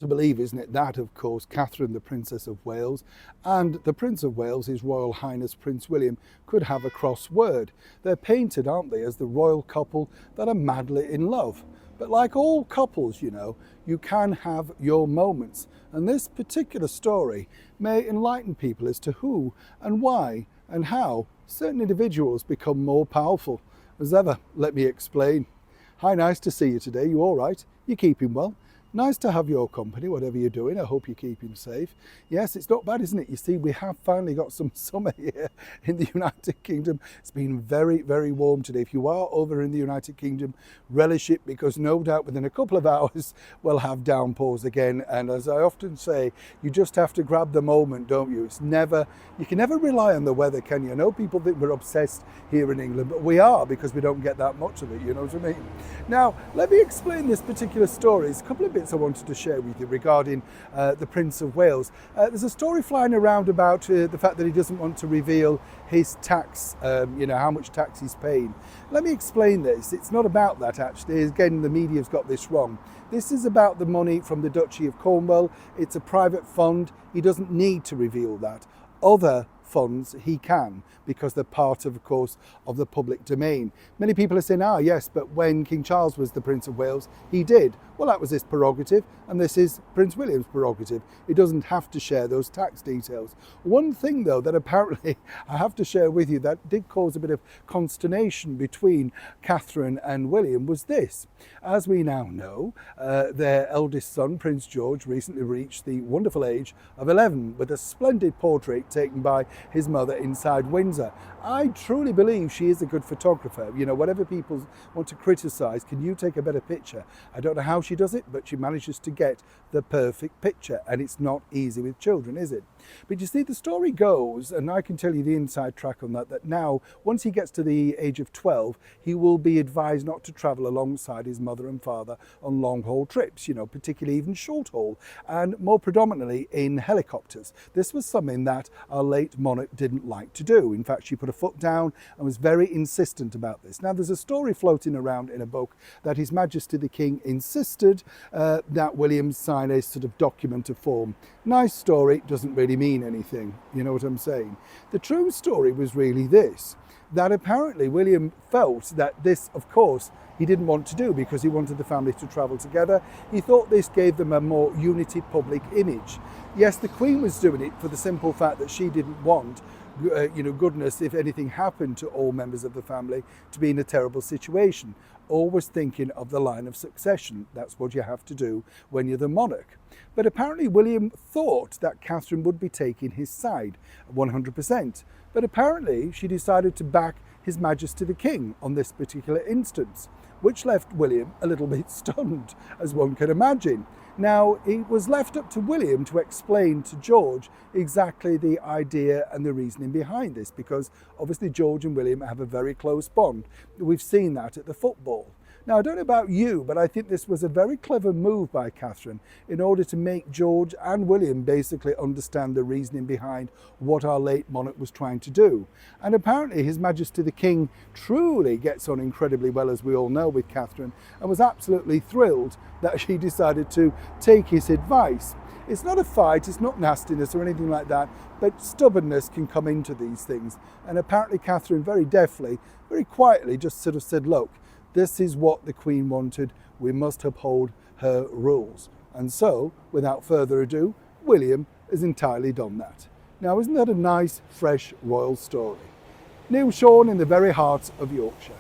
To believe, isn't it, that of course Catherine, the Princess of Wales, and the Prince of Wales, His Royal Highness Prince William, could have a cross word. They're painted, aren't they, as the royal couple that are madly in love. But like all couples, you can have your moments. And this particular story may enlighten people as to who and why and how certain individuals become more powerful. As ever, let me explain. Hi, nice to see you today. You all right? You keeping well? Nice to have your company, whatever you're doing. I hope you're keeping safe. Yes, it's not bad, isn't it? You see, we have finally got some summer here in the United Kingdom. It's been very, very warm today. If you are over in the United Kingdom, relish it, because no doubt within a couple of hours we'll have downpours again. And as I often say, you just have to grab the moment, don't you? You can never rely on the weather, can you? I know people think we're obsessed here in England, but we are, because we don't get that much of it, you know what I mean? Now, let me explain this particular story. It's a couple of bits I wanted to share with you regarding the Prince of Wales. There's a story flying around about the fact that he doesn't want to reveal his tax, how much tax he's paying. Let me explain this. It's not about that, actually. Again, the media's got this wrong. This is about the money from the Duchy of Cornwall. It's a private fund. He doesn't need to reveal that. Other funds he can, because they're part of course of the public domain. Many people are saying, yes, but when King Charles was the Prince of Wales, he did. Well, that was his prerogative, and this is Prince William's prerogative. He doesn't have to share those tax details. One thing though that apparently I have to share with you that did cause a bit of consternation between Catherine and William was this. As we now know, their eldest son, Prince George, recently reached the wonderful age of 11 with a splendid portrait taken by his mother inside Windsor. I truly believe she is a good photographer. Whatever people want to criticize, can you take a better picture? I don't know how she does it, but she manages to get the perfect picture, and it's not easy with children, is it? But you see, the story goes, and I can tell you the inside track on that now, once he gets to the age of 12, he will be advised not to travel alongside his mother and father on long haul trips, particularly even short haul, and more predominantly in helicopters. This was something that our late monarch didn't like to do. In fact, she put a foot down and was very insistent about this. Now, there's a story floating around in a book that His Majesty the King insisted that William sign a sort of document of form. Nice story, doesn't really mean anything, you know what I'm saying? The true story was really this, that apparently William felt that this, of course, he didn't want to do, because he wanted the family to travel together. He thought this gave them a more unity public image. Yes, the Queen was doing it for the simple fact that she didn't want goodness, if anything happened to all members of the family, to be in a terrible situation. Always thinking of the line of succession. That's what you have to do when you're the monarch. But apparently William thought that Catherine would be taking his side 100%. But apparently she decided to back His Majesty the King on this particular instance, which left William a little bit stunned, as one can imagine. Now, it was left up to William to explain to George exactly the idea and the reasoning behind this, because obviously George and William have a very close bond. We've seen that at the football. Now, I don't know about you, but I think this was a very clever move by Catherine in order to make George and William basically understand the reasoning behind what our late monarch was trying to do. And apparently His Majesty the King truly gets on incredibly well, as we all know, with Catherine, and was absolutely thrilled that she decided to take his advice. It's not a fight, it's not nastiness or anything like that, but stubbornness can come into these things. And apparently Catherine very deftly, very quietly just sort of said, look, this is what the Queen wanted. We must uphold her rules. And so, without further ado, William has entirely done that. Now, isn't that a nice, fresh royal story? Neil Sean in the very heart of Yorkshire.